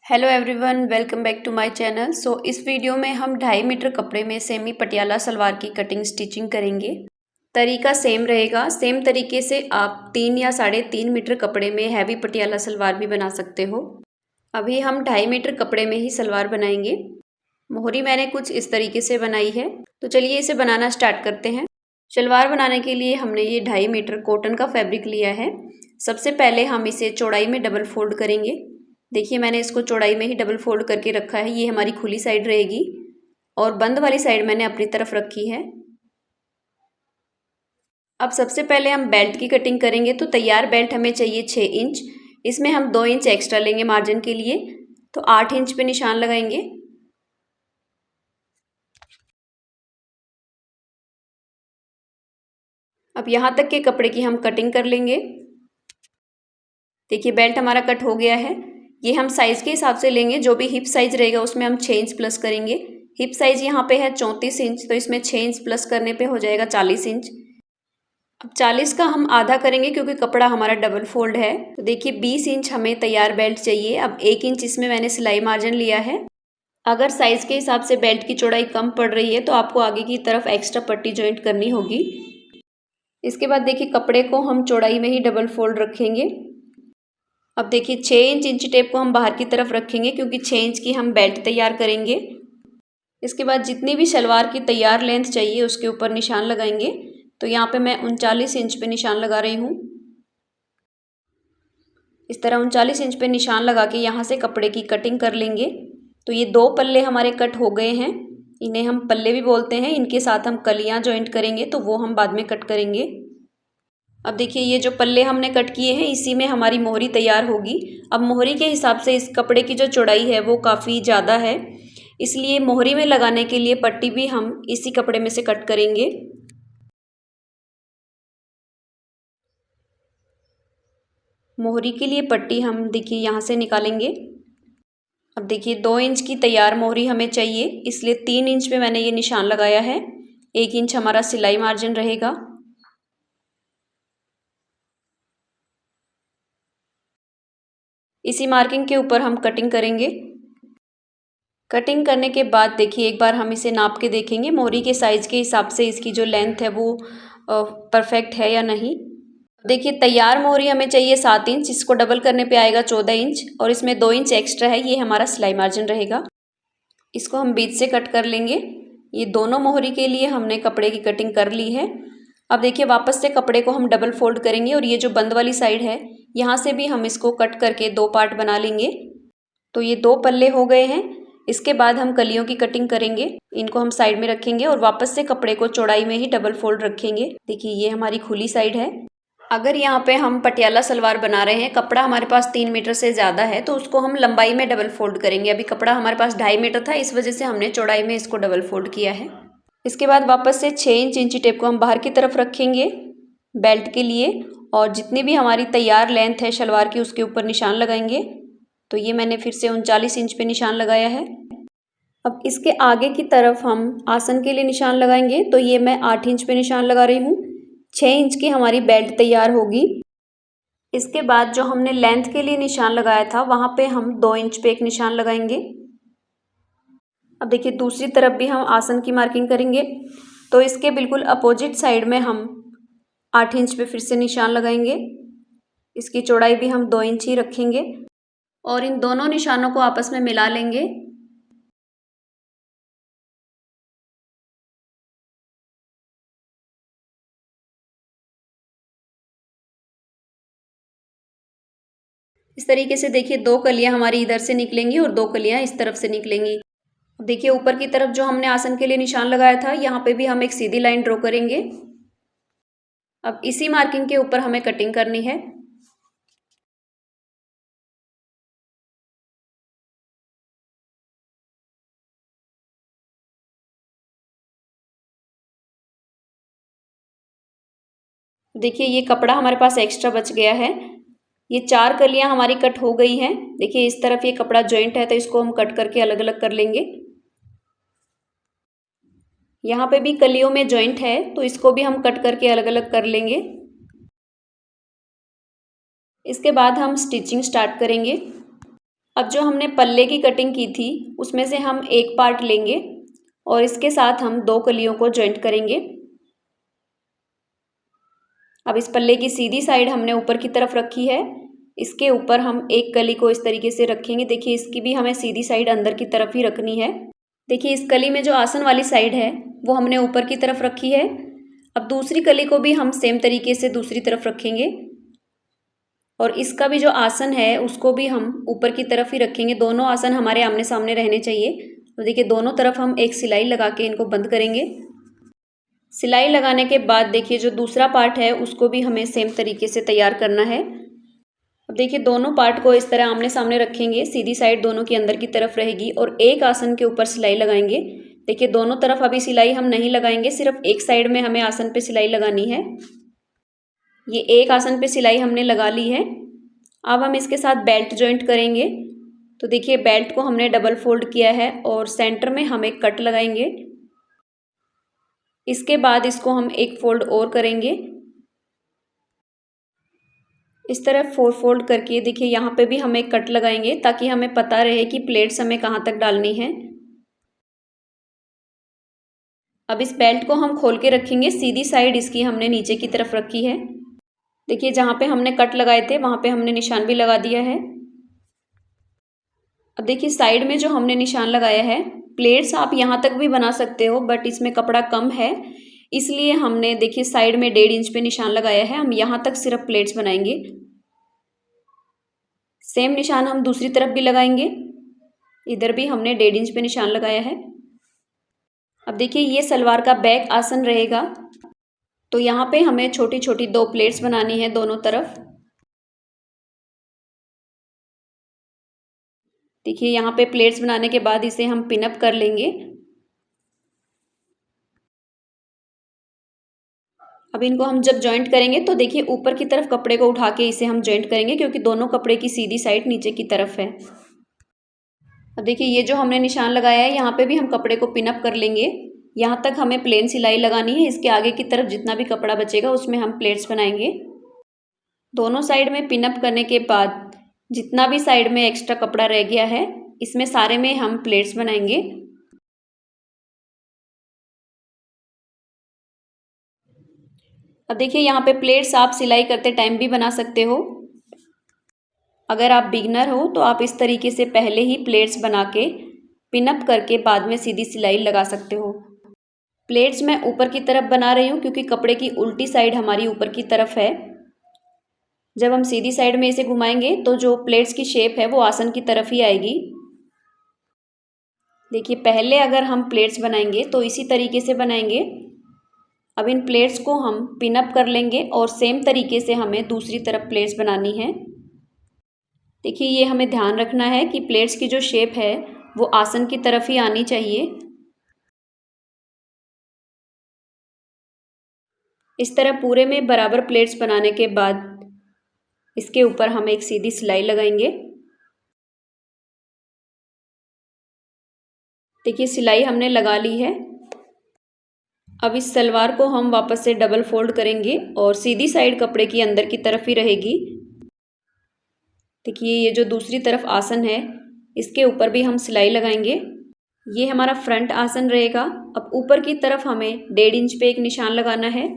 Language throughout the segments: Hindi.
Hello everyone, welcome back to my channel. इस वीडियो में हम 2.5 मीटर कपड़े में सेमी पटियाला सलवार की कटिंग स्टिचिंग करेंगे। तरीका सेम रहेगा। सेम तरीके से आप 3 या 3.5 मीटर कपड़े में हैवी पटियाला सलवार भी बना सकते हो। अभी हम 2.5 मीटर कपड़े में ही सलवार बनाएंगे। मोहरी मैंने कुछ इस तरीके से बनाई है, तो चलिए इसे बनाना स्टार्ट करते हैं। सलवार बनाने के लिए हमने ये 2.5 मीटर कॉटन का फैब्रिक लिया है। सबसे पहले हम इसे चौड़ाई में डबल फोल्ड करेंगे। देखिए मैंने इसको चौड़ाई में ही डबल फोल्ड करके रखा है। ये हमारी खुली साइड रहेगी और बंद वाली साइड मैंने अपनी तरफ रखी है। अब सबसे पहले हम बेल्ट की कटिंग करेंगे। तो तैयार बेल्ट हमें चाहिए 6 इंच। इसमें हम 2 इंच एक्स्ट्रा लेंगे मार्जिन के लिए, तो 8 इंच पे निशान लगाएंगे। अब यहाँ तक के कपड़े की हम कटिंग कर लेंगे। देखिए बेल्ट हमारा कट हो गया है। ये हम साइज़ के हिसाब से लेंगे। जो भी हिप साइज़ रहेगा उसमें हम 6 इंच प्लस करेंगे। हिप साइज़ यहाँ पे है 34 इंच, तो इसमें 6 इंच प्लस करने पे हो जाएगा 40 इंच। अब 40 का हम आधा करेंगे क्योंकि कपड़ा हमारा डबल फोल्ड है। तो देखिए 20 इंच हमें तैयार बेल्ट चाहिए। अब 1 इंच इसमें मैंने सिलाई मार्जिन लिया है। अगर साइज़ के हिसाब से बेल्ट की चौड़ाई कम पड़ रही है तो आपको आगे की तरफ एक्स्ट्रा पट्टी जॉइंट करनी होगी। इसके बाद देखिए कपड़े को हम चौड़ाई में ही डबल फोल्ड रखेंगे। अब देखिए 6 इंच इंची टेप को हम बाहर की तरफ रखेंगे क्योंकि 6 इंच की हम बेल्ट तैयार करेंगे। इसके बाद जितनी भी सलवार की तैयार लेंथ चाहिए उसके ऊपर निशान लगाएंगे। तो यहाँ पे मैं 39 इंच पे निशान लगा रही हूँ। इस तरह 39 इंच पे निशान लगा के यहाँ से कपड़े की कटिंग कर लेंगे। तो ये 2 पल्ले हमारे कट हो गए हैं। इन्हें हम पल्ले भी बोलते हैं। इनके साथ हम कलियाँ जॉइंट करेंगे, तो वो हम बाद में कट करेंगे। अब देखिए ये जो पल्ले हमने कट किए हैं इसी में हमारी मोहरी तैयार होगी। अब मोहरी के हिसाब से इस कपड़े की जो चौड़ाई है वो काफ़ी ज़्यादा है, इसलिए मोहरी में लगाने के लिए पट्टी भी हम इसी कपड़े में से कट करेंगे। मोहरी के लिए पट्टी हम देखिए यहाँ से निकालेंगे। अब देखिए 2 इंच की तैयार मोहरी हमें चाहिए, इसलिए 3 इंच पे मैंने ये निशान लगाया है। 1 इंच हमारा सिलाई मार्जिन रहेगा। इसी मार्किंग के ऊपर हम कटिंग करेंगे। कटिंग करने के बाद देखिए एक बार हम इसे नाप के देखेंगे मोहरी के साइज़ के हिसाब से इसकी जो लेंथ है वो परफेक्ट है या नहीं। देखिए तैयार मोहरी हमें चाहिए 7 इंच। इसको डबल करने पे आएगा 14 इंच और इसमें 2 इंच एक्स्ट्रा है, ये हमारा सिलाई मार्जिन रहेगा। इसको हम बीच से कट कर लेंगे। ये दोनों मोहरी के लिए हमने कपड़े की कटिंग कर ली है। अब देखिए वापस से कपड़े को हम डबल फोल्ड करेंगे और ये जो बंद वाली साइड है यहाँ से भी हम इसको कट करके 2 पार्ट बना लेंगे। तो ये 2 पल्ले हो गए हैं। इसके बाद हम कलियों की कटिंग करेंगे। इनको हम साइड में रखेंगे और वापस से कपड़े को चौड़ाई में ही डबल फोल्ड रखेंगे। देखिए ये हमारी खुली साइड है। अगर यहाँ पे हम पटियाला सलवार बना रहे हैं, कपड़ा हमारे पास 3 मीटर से ज़्यादा है, तो उसको हम लंबाई में डबल फोल्ड करेंगे। अभी कपड़ा हमारे पास 2.5 मीटर था, इस वजह से हमने चौड़ाई में इसको डबल फोल्ड किया है। इसके बाद वापस से 6 इंच इंची टेप को हम बाहर की तरफ रखेंगे बेल्ट के लिए, और जितनी भी हमारी तैयार लेंथ है शलवार की उसके ऊपर निशान लगाएंगे। तो ये मैंने फिर से 39 इंच पे निशान लगाया है। अब इसके आगे की तरफ हम आसन के लिए निशान लगाएंगे। तो ये मैं 8 इंच पे निशान लगा रही हूँ। 6 इंच की हमारी बेल्ट तैयार होगी। इसके बाद जो हमने लेंथ के लिए निशान लगाया था वहाँ पे हम 2 इंच पे एक निशान लगाएंगे। अब देखिए दूसरी तरफ भी हम आसन की मार्किंग करेंगे। तो इसके बिल्कुल अपोजिट साइड में हम 8 इंच पे फिर से निशान लगाएंगे। इसकी चौड़ाई भी हम 2 इंच ही रखेंगे और इन दोनों निशानों को आपस में मिला लेंगे। इस तरीके से देखिए 2 कलियां हमारी इधर से निकलेंगी और 2 कलियां इस तरफ से निकलेंगी। अब देखिए ऊपर की तरफ जो हमने आसन के लिए निशान लगाया था यहाँ पे भी हम एक सीधी लाइन ड्रॉ करेंगे। अब इसी मार्किंग के ऊपर हमें कटिंग करनी है। देखिए ये कपड़ा हमारे पास एक्स्ट्रा बच गया है। ये 4 कलियां हमारी कट हो गई हैं। देखिए इस तरफ ये कपड़ा जॉइंट है, तो इसको हम कट करके अलग अलग कर लेंगे। यहाँ पे भी कलियों में जॉइंट है, तो इसको भी हम कट करके अलग अलग कर लेंगे। इसके बाद हम स्टिचिंग स्टार्ट करेंगे। अब जो हमने पल्ले की कटिंग की थी उसमें से हम एक पार्ट लेंगे और इसके साथ हम 2 कलियों को जॉइंट करेंगे। अब इस पल्ले की सीधी साइड हमने ऊपर की तरफ रखी है, इसके ऊपर हम एक कली को इस तरीके से रखेंगे। देखिए इसकी भी हमें सीधी साइड अंदर की तरफ ही रखनी है। देखिए इस कली में जो आसन वाली साइड है वो हमने ऊपर की तरफ रखी है। अब दूसरी कली को भी हम सेम तरीके से दूसरी तरफ रखेंगे और इसका भी जो आसन है उसको भी हम ऊपर की तरफ ही रखेंगे। दोनों आसन हमारे आमने सामने रहने चाहिए। तो देखिए दोनों तरफ हम एक सिलाई लगा के इनको बंद करेंगे। सिलाई लगाने के बाद देखिए जो दूसरा पार्ट है उसको भी हमें सेम तरीके से तैयार करना है। अब देखिए दोनों पार्ट को इस तरह आमने सामने रखेंगे, सीधी साइड दोनों की अंदर की तरफ रहेगी और एक आसन के ऊपर सिलाई लगाएंगे। देखिए दोनों तरफ अभी सिलाई हम नहीं लगाएंगे, सिर्फ एक साइड में हमें आसन पे सिलाई लगानी है। ये एक आसन पे सिलाई हमने लगा ली है। अब हम इसके साथ बेल्ट जॉइंट करेंगे। तो देखिए बेल्ट को हमने डबल फोल्ड किया है और सेंटर में हम एक कट लगाएंगे। इसके बाद इसको हम एक फोल्ड और करेंगे। इस तरह 4 फोल्ड करके देखिए यहाँ पे भी हम एक कट लगाएंगे ताकि हमें पता रहे कि प्लेट्स हमें कहाँ तक डालनी है। अब इस बेल्ट को हम खोल के रखेंगे, सीधी साइड इसकी हमने नीचे की तरफ रखी है। देखिए जहाँ पे हमने कट लगाए थे वहाँ पे हमने निशान भी लगा दिया है। अब देखिए साइड में जो हमने निशान लगाया है, प्लेट्स आप यहाँ तक भी बना सकते हो बट इसमें कपड़ा कम है, इसलिए हमने देखिए साइड में 1.5 इंच पे निशान लगाया है। हम यहाँ तक सिर्फ प्लेट्स बनाएंगे। सेम निशान हम दूसरी तरफ भी लगाएंगे। इधर भी हमने 1.5 इंच पे निशान लगाया है। अब देखिए ये सलवार का बैक आसन रहेगा। तो यहाँ पे हमें छोटी छोटी 2 प्लेट्स बनानी है दोनों तरफ। देखिए यहाँ पे प्लेट्स बनाने के बाद इसे हम पिन अप कर लेंगे। अब इनको हम जब जॉइंट करेंगे तो देखिए ऊपर की तरफ कपड़े को उठा के इसे हम जॉइंट करेंगे क्योंकि दोनों कपड़े की सीधी साइड नीचे की तरफ है। अब देखिए ये जो हमने निशान लगाया है यहाँ पे भी हम कपड़े को पिन अप कर लेंगे। यहाँ तक हमें प्लेन सिलाई लगानी है, इसके आगे की तरफ जितना भी कपड़ा बचेगा उसमें हम प्लेट्स बनाएंगे। दोनों साइड में पिन अप करने के बाद जितना भी साइड में एक्स्ट्रा कपड़ा रह गया है इसमें सारे में हम प्लेट्स बनाएंगे। अब देखिए यहाँ पे प्लेट्स आप सिलाई करते टाइम भी बना सकते हो। अगर आप बिगनर हो तो आप इस तरीके से पहले ही प्लेट्स बना के पिन अप करके बाद में सीधी सिलाई लगा सकते हो। प्लेट्स मैं ऊपर की तरफ बना रही हूँ क्योंकि कपड़े की उल्टी साइड हमारी ऊपर की तरफ है। जब हम सीधी साइड में इसे घुमाएंगे तो जो प्लेट्स की शेप है वो आसन की तरफ ही आएगी। देखिए पहले अगर हम प्लेट्स बनाएंगे तो इसी तरीके से बनाएंगे। अब इन प्लेट्स को हम पिन अप कर लेंगे और सेम तरीके से हमें दूसरी तरफ प्लेट्स बनानी है। देखिए ये हमें ध्यान रखना है कि प्लेट्स की जो शेप है वो आसन की तरफ ही आनी चाहिए। इस तरह पूरे में बराबर प्लेट्स बनाने के बाद इसके ऊपर हम एक सीधी सिलाई लगाएंगे। देखिए सिलाई हमने लगा ली है। अब इस सलवार को हम वापस से डबल फोल्ड करेंगे और सीधी साइड कपड़े की अंदर की तरफ ही रहेगी। देखिए ये जो दूसरी तरफ आसन है इसके ऊपर भी हम सिलाई लगाएंगे। ये हमारा फ्रंट आसन रहेगा। अब ऊपर की तरफ हमें 1.5 इंच पे एक निशान लगाना है।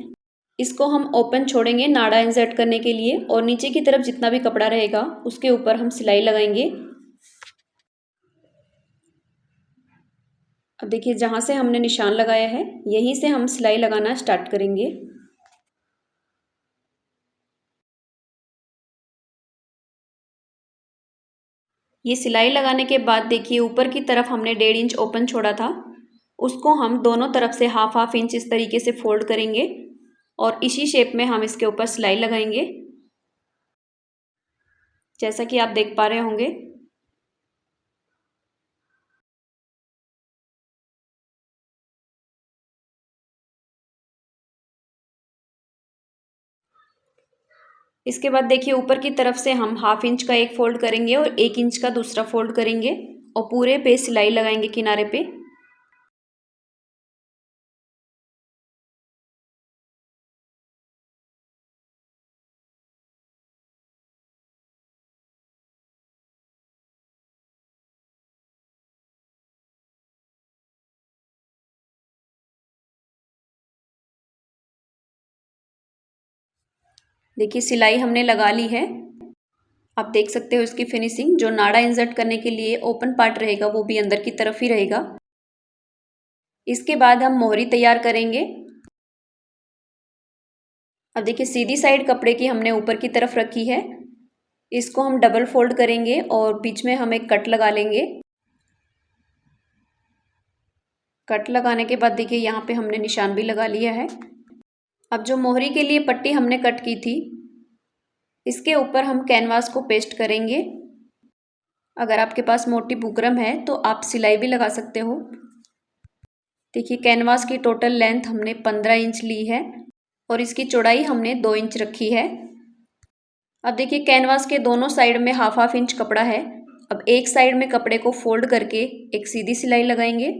इसको हम ओपन छोड़ेंगे नाड़ा इंसर्ट करने के लिए और नीचे की तरफ जितना भी कपड़ा रहेगा उसके ऊपर हम सिलाई लगाएंगे। अब देखिए जहाँ से हमने निशान लगाया है यहीं से हम सिलाई लगाना स्टार्ट करेंगे। ये सिलाई लगाने के बाद देखिए ऊपर की तरफ हमने 1.5 इंच ओपन छोड़ा था, उसको हम दोनों तरफ से हाफ हाफ इंच इस तरीके से फोल्ड करेंगे और इसी शेप में हम इसके ऊपर सिलाई लगाएंगे जैसा कि आप देख पा रहे होंगे। इसके बाद देखिए ऊपर की तरफ से हम हाफ इंच का एक फोल्ड करेंगे और 1 इंच का दूसरा फोल्ड करेंगे और पूरे पे सिलाई लगाएंगे किनारे पे। देखिए सिलाई हमने लगा ली है। आप देख सकते हो इसकी फिनिशिंग। जो नाड़ा इंसर्ट करने के लिए ओपन पार्ट रहेगा वो भी अंदर की तरफ ही रहेगा। इसके बाद हम मोहरी तैयार करेंगे। अब देखिए सीधी साइड कपड़े की हमने ऊपर की तरफ रखी है। इसको हम डबल फोल्ड करेंगे और बीच में हम एक कट लगा लेंगे। कट लगाने के बाद देखिए यहाँ पे हमने निशान भी लगा लिया है। अब जो मोहरी के लिए पट्टी हमने कट की थी, इसके ऊपर हम कैनवास को पेस्ट करेंगे। अगर आपके पास मोटी बुकरम है तो आप सिलाई भी लगा सकते हो। देखिए कैनवास की टोटल लेंथ हमने 15 इंच ली है और इसकी चौड़ाई हमने 2 इंच रखी है। अब देखिए कैनवास के दोनों साइड में हाफ हाफ इंच कपड़ा है। अब एक साइड में कपड़े को फोल्ड करके एक सीधी सिलाई लगाएंगे।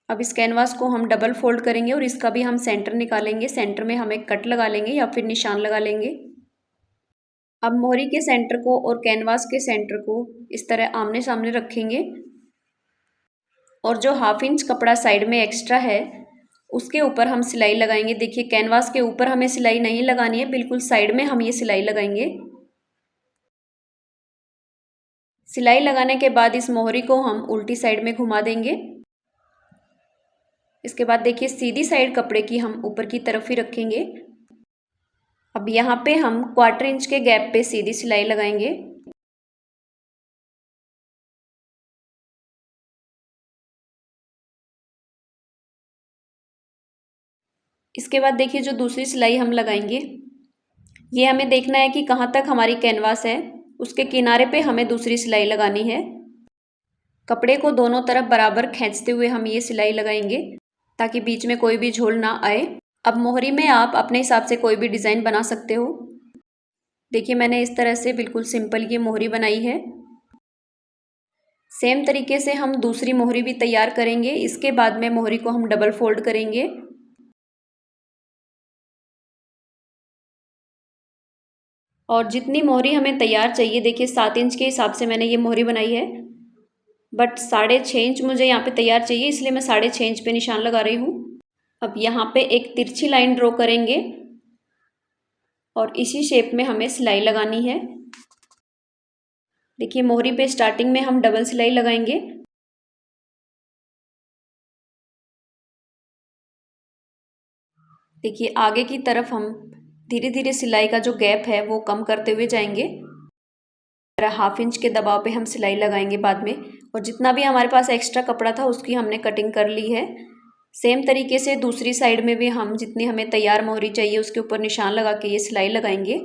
अब इस कैनवास को हम डबल फोल्ड करेंगे और इसका भी हम सेंटर निकालेंगे। सेंटर में हम एक कट लगा लेंगे या फिर निशान लगा लेंगे। अब मोहरी के सेंटर को और कैनवास के सेंटर को इस तरह आमने सामने रखेंगे और जो हाफ इंच कपड़ा साइड में एक्स्ट्रा है उसके ऊपर हम सिलाई लगाएंगे। देखिए कैनवास के ऊपर हमें सिलाई नहीं लगानी है, बिल्कुल साइड में हम ये सिलाई लगाएंगे। सिलाई लगाने के बाद इस मोहरी को हम उल्टी साइड में घुमा देंगे। इसके बाद देखिए सीधी साइड कपड़े की हम ऊपर की तरफ ही रखेंगे। अब यहाँ पे हम 1/4 इंच के गैप पे सीधी सिलाई लगाएंगे। इसके बाद देखिए जो दूसरी सिलाई हम लगाएंगे, ये हमें देखना है कि कहाँ तक हमारी कैनवास है, उसके किनारे पे हमें दूसरी सिलाई लगानी है। कपड़े को दोनों तरफ बराबर खींचते हुए हम ये सिलाई लगाएंगे ताकि बीच में कोई भी झोल ना आए। अब मोहरी में आप अपने हिसाब से कोई भी डिज़ाइन बना सकते हो। देखिए मैंने इस तरह से बिल्कुल सिंपल ये मोहरी बनाई है। सेम तरीके से हम दूसरी मोहरी भी तैयार करेंगे। इसके बाद में मोहरी को हम डबल फोल्ड करेंगे और जितनी मोहरी हमें तैयार चाहिए, देखिए 7 इंच के हिसाब से मैंने ये मोहरी बनाई है, बट 6.5 इंच मुझे यहाँ पे तैयार चाहिए, इसलिए मैं 6.5 इंच पे निशान लगा रही हूँ। अब यहाँ पे एक तिरछी लाइन ड्रॉ करेंगे और इसी शेप में हमें सिलाई लगानी है। देखिए मोहरी पे स्टार्टिंग में हम डबल सिलाई लगाएंगे। देखिए आगे की तरफ हम धीरे धीरे सिलाई का जो गैप है वो कम करते हुए जाएंगे। 1/2 इंच के दबाव पे हम सिलाई लगाएंगे बाद में। और जितना भी हमारे पास एक्स्ट्रा कपड़ा था उसकी हमने कटिंग कर ली है। सेम तरीके से दूसरी साइड में भी हम जितनी हमें तैयार मोहरी चाहिए उसके ऊपर निशान लगा के ये सिलाई लगाएंगे।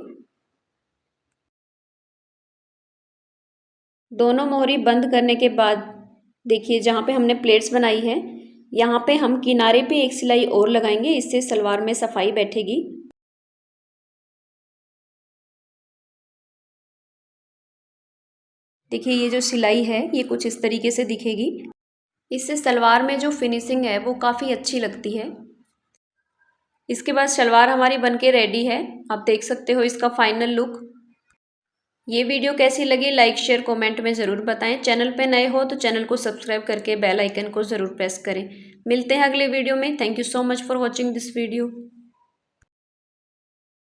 दोनों मोहरी बंद करने के बाद देखिए जहाँ पे हमने प्लेट्स बनाई है, यहाँ पे हम किनारे पे एक सिलाई और लगाएंगे, इससे सलवार में सफाई बैठेगी। देखिए ये जो सिलाई है ये कुछ इस तरीके से दिखेगी। इससे सलवार में जो फिनिशिंग है वो काफ़ी अच्छी लगती है। इसके बाद सलवार हमारी बनके रेडी है। आप देख सकते हो इसका फाइनल लुक। ये वीडियो कैसी लगी लाइक शेयर कमेंट में ज़रूर बताएं। चैनल पे नए हो तो चैनल को सब्सक्राइब करके बेल आइकन को ज़रूर प्रेस करें। मिलते हैं अगले वीडियो में। Thank you so much for watching this video.